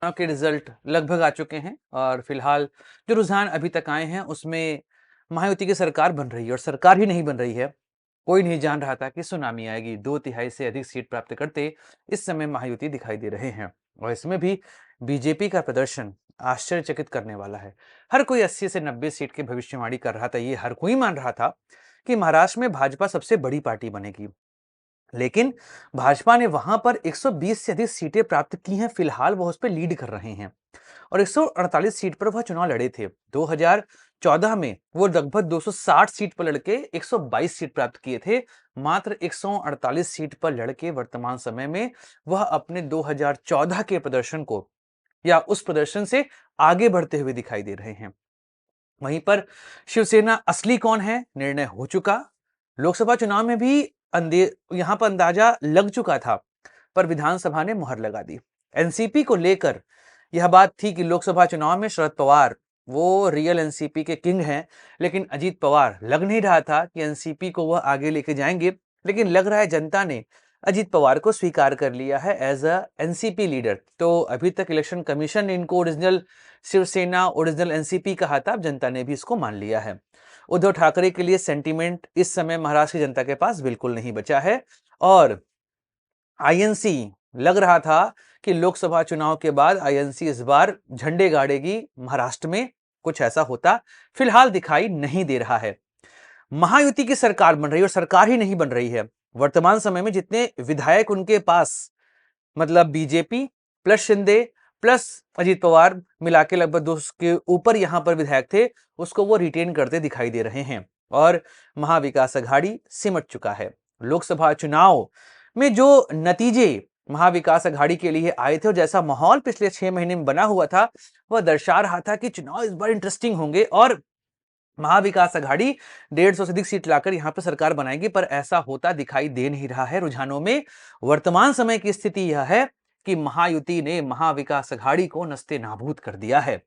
चुनाव के रिजल्ट लगभग आ चुके हैं और फिलहाल जो रुझान अभी तक आए हैं उसमें महायुति की सरकार बन रही है और सरकार ही नहीं बन रही है। कोई नहीं जान रहा था कि सुनामी आएगी। 2/3 से अधिक सीट प्राप्त करते इस समय महायुति दिखाई दे रहे हैं और इसमें भी बीजेपी का प्रदर्शन आश्चर्यचकित करने वाला है। हर कोई 80 से 90 सीट की भविष्यवाणी कर रहा था। ये हर कोई मान रहा था कि महाराष्ट्र में भाजपा सबसे बड़ी पार्टी बनेगी, लेकिन भाजपा ने वहां पर 120 से अधिक सीटें प्राप्त की हैं। फिलहाल वह उस पर लीड कर रहे हैं और 148 सीट पर वह चुनाव लड़े थे। 2014 में वो लगभग 260 सीट पर लड़के 122 सीट प्राप्त किए थे। मात्र 148 सीट पर लड़के वर्तमान समय में वह अपने 2014 के प्रदर्शन को या उस प्रदर्शन से आगे बढ़ते हुए दिखाई दे रहे हैं। वहीं पर शिवसेना असली कौन है, निर्णय हो चुका। लोकसभा चुनाव में भी यहां पर अंदाजा लग चुका था, पर विधानसभा ने मुहर लगा दी। एनसीपी को लेकर यह बात थी कि लोकसभा चुनाव में शरद पवार वो रियल एनसीपी के किंग हैं, लेकिन अजीत पवार लग नहीं रहा था कि एनसीपी को वह आगे लेके जाएंगे। लेकिन लग रहा है जनता ने अजीत पवार को स्वीकार कर लिया है एज अ एनसीपी लीडर। तो अभी तक इलेक्शन कमीशन ने इनको ओरिजिनल शिवसेना, ओरिजिनल एनसीपी कहा था, अब जनता ने भी इसको मान लिया है। उद्धव ठाकरे के लिए सेंटीमेंट इस समय महाराष्ट्र की जनता के पास बिल्कुल नहीं बचा है और आईएनसी लग रहा था कि लोकसभा चुनाव के बाद आईएनसी इस बार झंडे गाड़ेगी महाराष्ट्र में। कुछ ऐसा होता फिलहाल दिखाई नहीं दे रहा है। महायुति की सरकार बन रही है और सरकार ही नहीं बन रही है। वर्तमान समय में जितने विधायक उनके पास, मतलब BJP plus Shinde plus Ajit Pawar मिला के लगभग 200 के ऊपर यहां पर विधायक थे, उसको वो रिटेन करते दिखाई दे रहे हैं और महाविकास अघाड़ी सिमट चुका है। लोकसभा चुनाव में जो नतीजे महाविकास अघाड़ी के लिए आए थे और जैसा माहौल पिछले 6 महीने में बना हुआ था, वह दर्शा रहा था कि चुनाव इस बार इंटरेस्टिंग होंगे और महाविकास अघाड़ी 150 से अधिक सीट लाकर यहां पर सरकार बनाएगी। पर ऐसा होता दिखाई दे नहीं रहा है। रुझानों में वर्तमान समय की स्थिति यह है कि महायुति ने महाविकास अघाड़ी को नस्ते नाबूद कर दिया है।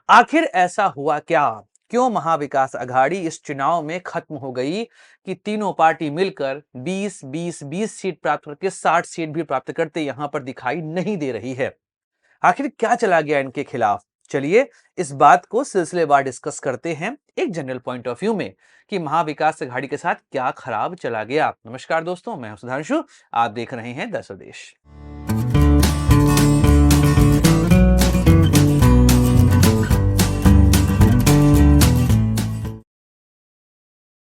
आखिर ऐसा हुआ क्या? क्यों महाविकास अघाड़ी इस चुनाव में खत्म हो गई कि तीनों पार्टी मिलकर 20-20-20 सीट प्राप्त करके 60 सीट भी प्राप्त करते यहां पर दिखाई नहीं दे रही है? आखिर क्या चला गया इनके खिलाफ? चलिए इस बात को सिलसिलेवार डिस्कस करते हैं एक जनरल पॉइंट ऑफ व्यू में कि महाविकास अघाड़ी के साथ क्या खराब चला गया। नमस्कार दोस्तों, मैं हूं सुधांशु, आप देख रहे हैं द स्वदेश।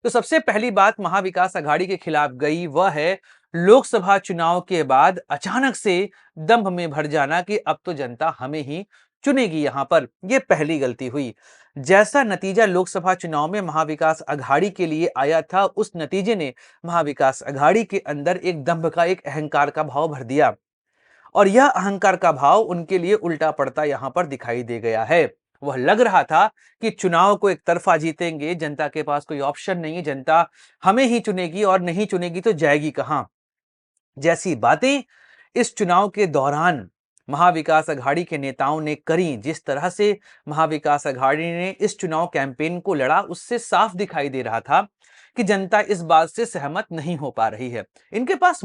तो सबसे पहली बात महाविकास अघाड़ी के खिलाफ गई वह है लोकसभा चुनाव के बाद अचानक से दंभ में भर जाना कि अब तो जनता हमें ही चुनेगी। यहां पर यह पहली गलती हुई। जैसा नतीजा लोकसभा चुनाव में महाविकास अघाड़ी के लिए आया था, उस नतीजे ने महाविकास अघाड़ी के अंदर एक दंभ का, एक अहंकार का भाव भर दिया और यह अहंकार का भाव उनके लिए उल्टा पड़ता यहां पर दिखाई दे गया है। वह लग रहा था कि चुनाव को एक तरफा जीतेंगे, जनता के पास कोई ऑप्शन नहीं है, जनता हमें ही चुनेगी और नहीं चुनेगी तो जाएगी कहां, जैसी बातें इस चुनाव के दौरान महाविकास अघाड़ी के नेताओं ने करी। जिस तरह से महाविकास अघाड़ी ने इस चुनाव कैंपेन को लड़ा, उससे साफ दिखाई दे रहा था कि जनता इस बात से सहमत नहीं हो पा रही है। इनके पास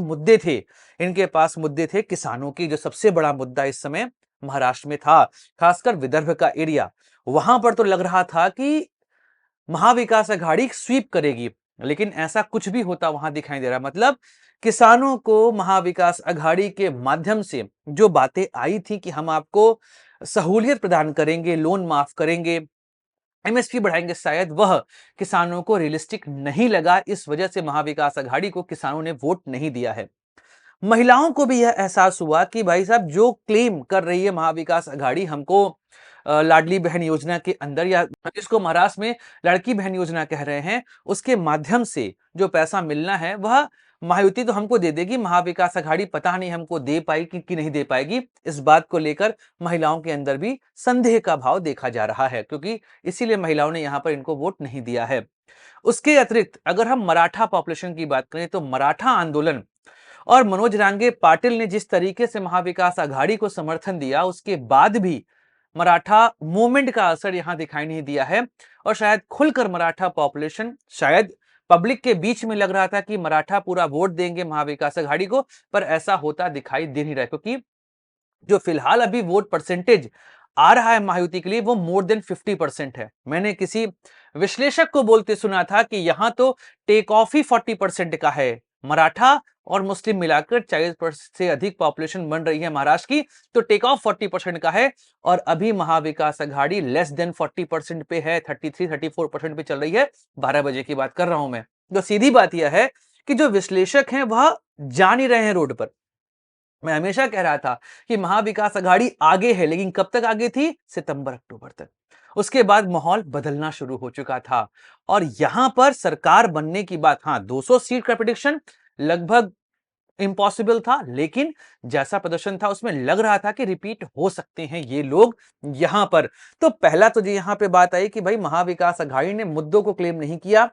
मुद्दे थे, किसानों की, जो सबसे बड़ा मुद्दा इस समय महाराष्ट्र में था, खासकर विदर्भ का एरिया। वहां पर तो लग रहा था कि महाविकास अघाड़ी स्वीप करेगी, लेकिन ऐसा कुछ भी होता वहां दिखाई दे रहा। मतलब किसानों को महाविकास अघाड़ी के माध्यम से जो बातें आई थी कि हम आपको सहूलियत प्रदान करेंगे, लोन माफ करेंगे, एमएसपी बढ़ाएंगे, शायद वह किसानों को रियलिस्टिक नहीं लगा। इस वजह से महाविकास अघाड़ी को किसानों ने वोट नहीं दिया है। महिलाओं को भी यह एहसास हुआ कि भाई साहब, जो क्लेम कर रही है महाविकास अघाड़ी हमको लाडली बहन योजना के अंदर, या जिसको महाराष्ट्र में लड़की बहन योजना कह रहे हैं, उसके माध्यम से जो पैसा मिलना है वह महायुति तो हमको दे देगी, महाविकास अघाड़ी पता नहीं हमको दे पाएगी कि नहीं दे पाएगी। इस बात को लेकर महिलाओं के अंदर भी संदेह का भाव देखा जा रहा है, क्योंकि इसीलिए महिलाओं ने यहां पर इनको वोट नहीं दिया है। उसके अतिरिक्त अगर हम मराठा पॉपुलेशन की बात करें तो मराठा आंदोलन और मनोज रांगे पाटिल ने जिस तरीके से महाविकास अघाड़ी को समर्थन दिया, उसके बाद भी मराठा मूवमेंट का असर यहां दिखाई नहीं दिया है और शायद खुलकर मराठा पॉपुलेशन, शायद पब्लिक के बीच में लग रहा था कि मराठा पूरा वोट देंगे महाविकास अघाड़ी को, पर ऐसा होता दिखाई दे नहीं रहा, क्योंकि जो फिलहाल अभी वोट परसेंटेज आ रहा है महायुति के लिए वो मोर देन 50% है। मैंने किसी विश्लेषक को बोलते सुना था कि यहां तो टेक ऑफ ही 40% का है। मराठा और मुस्लिम मिलाकर 40% से अधिक पॉपुलेशन बन रही है महाराष्ट्र की, तो टेक ऑफ 40% का है और अभी महाविकास अघाड़ी लेस देन 40% पे है, 33-34% पे चल रही है। 12 बजे की बात कर रहा हूं मैं। तो सीधी बात यह है कि जो विश्लेषक हैं वह जा नहीं रहे हैं रोड पर। मैं हमेशा कह रहा था कि महाविकास अघाड़ी आगे है, लेकिन कब तक आगे थी? सितंबर अक्टूबर तक। उसके बाद माहौल बदलना शुरू हो चुका था और यहां पर सरकार बनने की बात, हाँ 200 सीट का प्रेडिक्शन लगभग इम्पॉसिबल था, लेकिन जैसा प्रदर्शन था उसमें लग रहा था कि रिपीट हो सकते हैं ये लोग यहां पर। तो पहला तो जी यहां पे बात आई कि भाई महाविकास अघाड़ी ने मुद्दों को क्लेम नहीं किया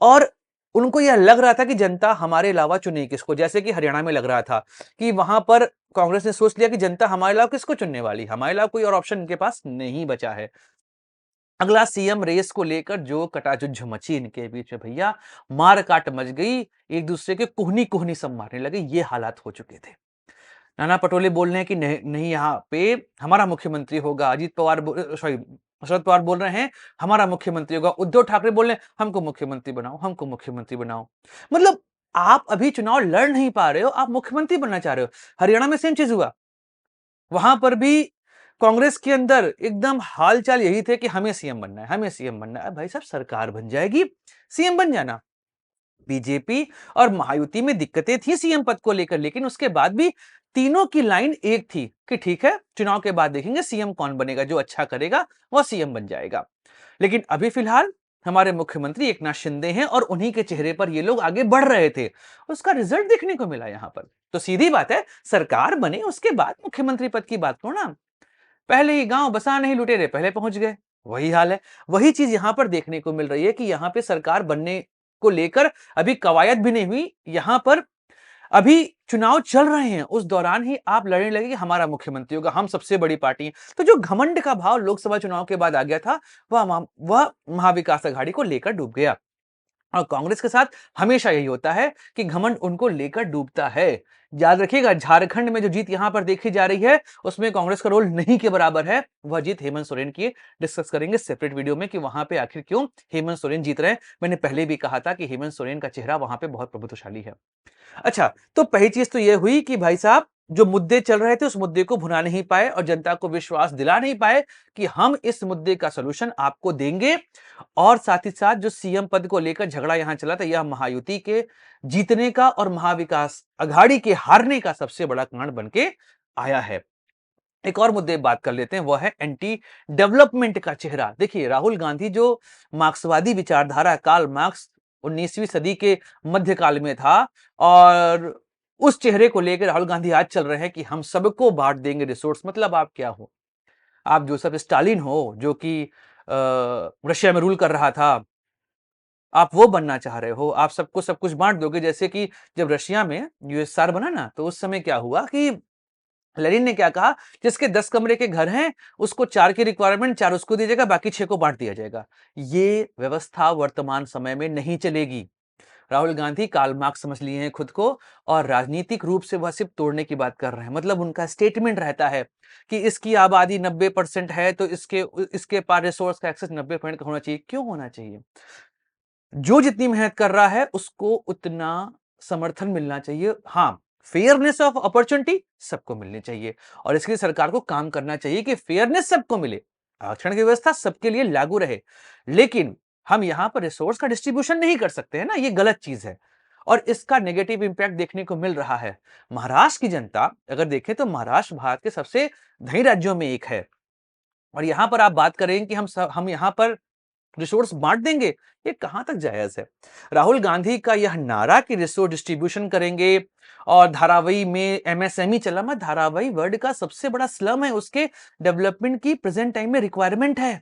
और उनको यह लग रहा था कि जनता हमारे अलावा चुने किसको, जैसे कि हरियाणा में लग रहा था कि वहां पर कांग्रेस ने सोच लिया कि जनता हमारे अलावा किसको चुनने वाली, हमारे अलावा कोई और ऑप्शन इनके पास नहीं बचा है। अगला सीएम रेस को लेकर जो कटाजुज्ज मची इनके बीच में भैया, मार काट मच गई, एक दूसरे के कुहनी कुहनी सब मारने लगे, ये हालात हो चुके थे। नाना पटोले बोल रहे हैं कि नहीं नहीं यहाँ पे हमारा मुख्यमंत्री होगा, अजीत पवार सॉरी शरद पवार बोल रहे हैं हमारा मुख्यमंत्री होगा, उद्धव ठाकरे बोल रहे हैं हमको मुख्यमंत्री बनाओ, हमको मुख्यमंत्री बनाओ। मतलब आप अभी चुनाव लड़ नहीं पा रहे हो, आप मुख्यमंत्री बनना चाह रहे हो। हरियाणा में सेम चीज हुआ, वहां पर भी कांग्रेस के अंदर एकदम हालचाल यही थे कि हमें सीएम बनना है, हमें सीएम बनना है। भाई साहब सरकार बन जाएगी, सीएम बन जाना। बीजेपी और महायुति में दिक्कतें थी सीएम पद को लेकर, लेकिन उसके बाद भी तीनों की लाइन एक थी कि ठीक है चुनाव के बाद देखेंगे सीएम कौन बनेगा, जो अच्छा करेगा वह सीएम बन जाएगा। लेकिन अभी फिलहाल हमारे मुख्यमंत्री एकनाथ शिंदे हैं और उन्हीं के चेहरे पर ये लोग आगे बढ़ रहे थे, उसका रिजल्ट देखने को मिला यहां पर। तो सीधी बात है, सरकार बने उसके बाद मुख्यमंत्री पद की बात करो ना। पहले ही गांव बसा नहीं लुटेरे पहले पहुंच गए, वही हाल है। वही चीज यहां पर देखने को मिल रही है कि यहां पे सरकार बनने को लेकर अभी कवायद भी नहीं हुई, यहां पर अभी चुनाव चल रहे हैं, उस दौरान ही आप लड़ने लगे कि हमारा मुख्यमंत्री होगा, हम सबसे बड़ी पार्टी हैं। तो जो घमंड का भाव लोकसभा चुनाव के बाद आ गया था, वह महाविकास अघाड़ी को लेकर डूब गया। और कांग्रेस के साथ हमेशा यही होता है कि घमंड उनको लेकर डूबता है। याद रखिएगा, झारखंड में जो जीत यहां पर देखी जा रही है उसमें कांग्रेस का रोल नहीं के बराबर है। वह जीत हेमंत सोरेन की, डिस्कस करेंगे सेपरेट वीडियो में कि वहां पे आखिर क्यों हेमंत सोरेन जीत रहे हैं। मैंने पहले भी कहा था कि हेमंत सोरेन का चेहरा वहां पे बहुत प्रभुत्वशाली है। अच्छा, तो पहली चीज तो यह हुई कि भाई साहब जो मुद्दे चल रहे थे उस मुद्दे को भुना नहीं पाए और जनता को विश्वास दिला नहीं पाए कि हम इस मुद्दे का सलूशन आपको देंगे। और साथ ही साथ जो सीएम पद को लेकर झगड़ा यहां चला था, यह महायुति के जीतने का और महाविकास अघाड़ी के हारने का सबसे बड़ा कारण बन के आया है। एक और मुद्दे बात कर लेते हैं, वह है एंटी डेवलपमेंट का चेहरा। देखिए राहुल गांधी जो मार्क्सवादी विचारधारा, कार्ल मार्क्स 19वीं सदी के मध्यकाल में था, और उस चेहरे को लेकर राहुल गांधी आज चल रहे हैं कि हम सबको बांट देंगे रिसोर्स। मतलब आप क्या हो? आप जोसेफ स्टालिन हो जो कि रशिया में रूल कर रहा था, आप वो बनना चाह रहे हो? आप सबको सब कुछ बांट दोगे, जैसे कि जब रशिया में यूएसएसआर बना ना, तो उस समय क्या हुआ कि लेनिन ने क्या कहा, जिसके 10 कमरे के घर हैं उसको 4 की रिक्वायरमेंट, 4 उसको दिया जाएगा, बाकी 6 को बांट दिया जाएगा। ये व्यवस्था वर्तमान समय में नहीं चलेगी। राहुल गांधी कार्ल मार्क्स समझ लिए हैं खुद को और राजनीतिक रूप से वह सिर्फ तोड़ने की बात कर रहे हैं। मतलब उनका स्टेटमेंट रहता है कि इसकी आबादी 90% है तो इसके पास रिसोर्स का एक्सेस 90% का होना चाहिए। क्यों होना चाहिए? जो जितनी मेहनत कर रहा है उसको उतना समर्थन मिलना चाहिए। हाँ, फेयरनेस ऑफ अपॉर्चुनिटी सबको मिलनी चाहिए और इसके लिए सरकार को काम करना चाहिए कि फेयरनेस सबको मिले, आरक्षण की व्यवस्था सबके लिए लागू रहे। लेकिन हम यहां पर रिसोर्स का डिस्ट्रीब्यूशन नहीं कर सकते हैं ना, ये गलत चीज है और इसका नेगेटिव इंपैक्ट देखने को मिल रहा है। महाराष्ट्र की जनता अगर देखें तो महाराष्ट्र भारत के सबसे धनी राज्यों में एक है और यहां पर आप बात करें कि हम यहां पर रिसोर्स बांट देंगे, ये कहां तक जायज है? राहुल गांधी का यह नारा कि रिसोर्स डिस्ट्रीब्यूशन करेंगे और धारावी में एमएसएमई चला, मैं धारावी वर्ल्ड का सबसे बड़ा स्लम है, उसके डेवलपमेंट की प्रेजेंट टाइम में रिक्वायरमेंट है।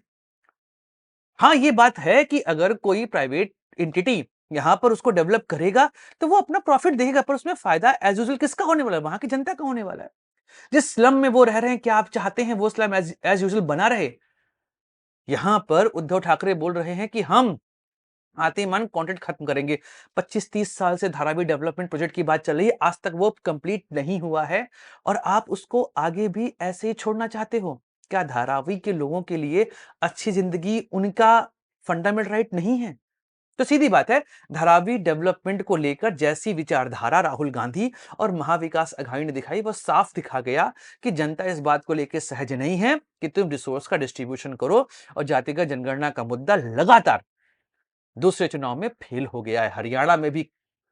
हाँ, ये बात है कि अगर कोई प्राइवेट एंटिटी यहां पर उसको डेवलप करेगा तो वो अपना प्रॉफिट देगा, पर उसमें फायदा एज यूजुअल किसका होने वाला है? वहां की जनता का होने वाला है। जिस स्लम में वो रह रहे हैं, क्या आप चाहते हैं वो स्लम एज यूजुअल बना रहे? यहां पर उद्धव ठाकरे बोल रहे हैं कि हम आते ही मान कॉन्ट्रैक्ट खत्म करेंगे। 25-30 साल से धारावी डेवलपमेंट प्रोजेक्ट की बात चल रही है, आज तक वो कंप्लीट नहीं हुआ है और आप उसको आगे भी ऐसे ही छोड़ना चाहते हो। क्या धारावी के लोगों के लिए अच्छी जिंदगी उनका फंडामेंटल राइट नहीं है? तो सीधी बात है, धारावी डेवलपमेंट को लेकर जैसी विचारधारा राहुल गांधी और महाविकास अघाड़ी ने दिखाई, वह साफ दिखा गया कि जनता इस बात को लेकर सहज नहीं है कि तुम रिसोर्स का डिस्ट्रीब्यूशन करो, और जातिगत जनगणना का मुद्दा लगातार दूसरे चुनाव में फेल हो गया है। हरियाणा में भी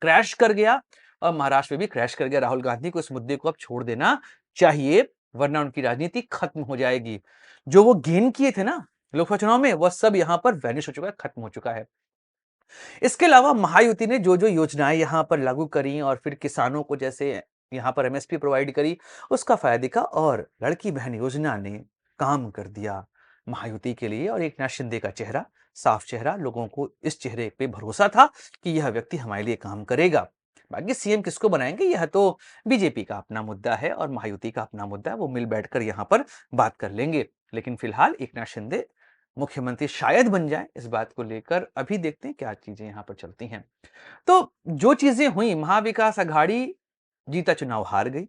क्रैश कर गया और महाराष्ट्र में भी क्रैश कर गया। राहुल गांधी को इस मुद्दे को अब छोड़ देना चाहिए, वरना उनकी राजनीति खत्म हो जाएगी। जो वो गेन किए थे ना लोकसभा चुनाव में, वह सब यहां पर वैनिश हो चुका है, खत्म हो चुका है। इसके अलावा महायुति ने जो जो योजनाएं यहां पर लागू करी और फिर किसानों को जैसे यहां पर एमएसपी प्रोवाइड करी, उसका फायदा दिखा और लड़की बहन योजना ने काम कर दिया महायुति के लिए। और एकनाथ शिंदे का चेहरा साफ चेहरा, लोगों को इस चेहरे पे भरोसा था कि यह व्यक्ति हमारे लिए काम करेगा। बाकी सीएम किसको बनाएंगे यह तो बीजेपी का अपना मुद्दा है और महायुति का अपना मुद्दा है, वो मिल बैठकर यहां पर बात कर लेंगे। लेकिन फिलहाल एकनाथ शिंदे मुख्यमंत्री शायद बन जाए, इस बात को लेकर अभी देखते हैं क्या चीजें यहां पर चलती हैं। तो जो चीजें हुई, महाविकास अघाड़ी जीता चुनाव हार गई,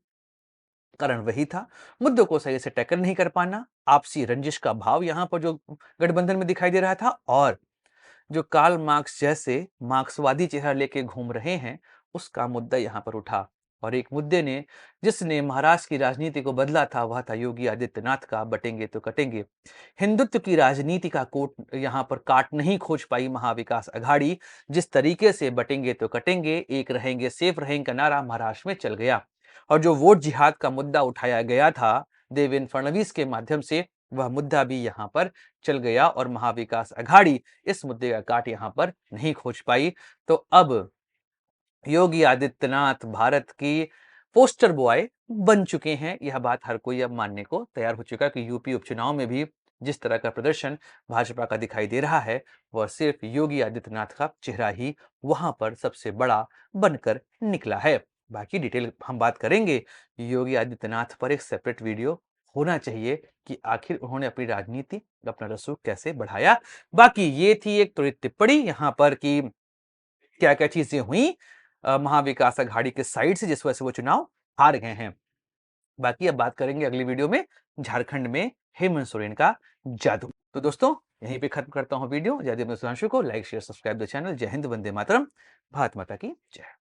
कारण वही था मुद्दों को सही से टैकल नहीं कर पाना, आपसी रंजिश का भाव यहां पर जो गठबंधन में दिखाई दे रहा था, और जो कार्ल मार्क्स जैसे मार्क्सवादी चेहरा लेके घूम रहे हैं, उसका मुद्दा यहां पर उठा। और एक मुद्दे ने जिसने महाराष्ट्र की राजनीति को बदला था, वह था योगी आदित्यनाथ का बटेंगे तो कटेंगे। हिंदुत्व की राजनीति का कोट यहां पर काट नहीं खोज पाई महाविकास अघाड़ी। जिस तरीके से बटेंगे तो कटेंगे, एक रहेंगे सेफ रहेंगे का नारा महाराष्ट्र में चल गया, और जो वोट जिहाद का मुद्दा उठाया गया था देवेंद्र फडणवीस के माध्यम से, वह मुद्दा भी यहां पर चल गया और महाविकास अघाड़ी इस मुद्दे का काट यहां पर नहीं खोज पाई। तो अब योगी आदित्यनाथ भारत की पोस्टर बॉय बन चुके हैं। यह बात हर कोई अब मानने को तैयार हो चुका है कि यूपी उपचुनाव में भी जिस तरह का प्रदर्शन भाजपा का दिखाई दे रहा है, वह सिर्फ योगी आदित्यनाथ का चेहरा ही वहां पर सबसे बड़ा बनकर निकला है। बाकी डिटेल हम बात करेंगे। योगी आदित्यनाथ पर एक सेपरेट वीडियो होना चाहिए कि आखिर उन्होंने अपनी राजनीति, अपना रसूख कैसे बढ़ाया। बाकी ये थी एक त्वरित टिप्पणी यहां पर कि क्या क्या चीजें हुई महाविकास अघाड़ी के साइड से, जिस वजह से वो चुनाव हार गए हैं। बाकी अब बात करेंगे अगली वीडियो में झारखंड में हेमंत सोरेन का जादू। तो दोस्तों यहीं पे खत्म करता हूं वीडियो। जय देव सुधांशु को like share subscribe the channel. जय हिंद, वंदे मातरम, भारत माता की जय।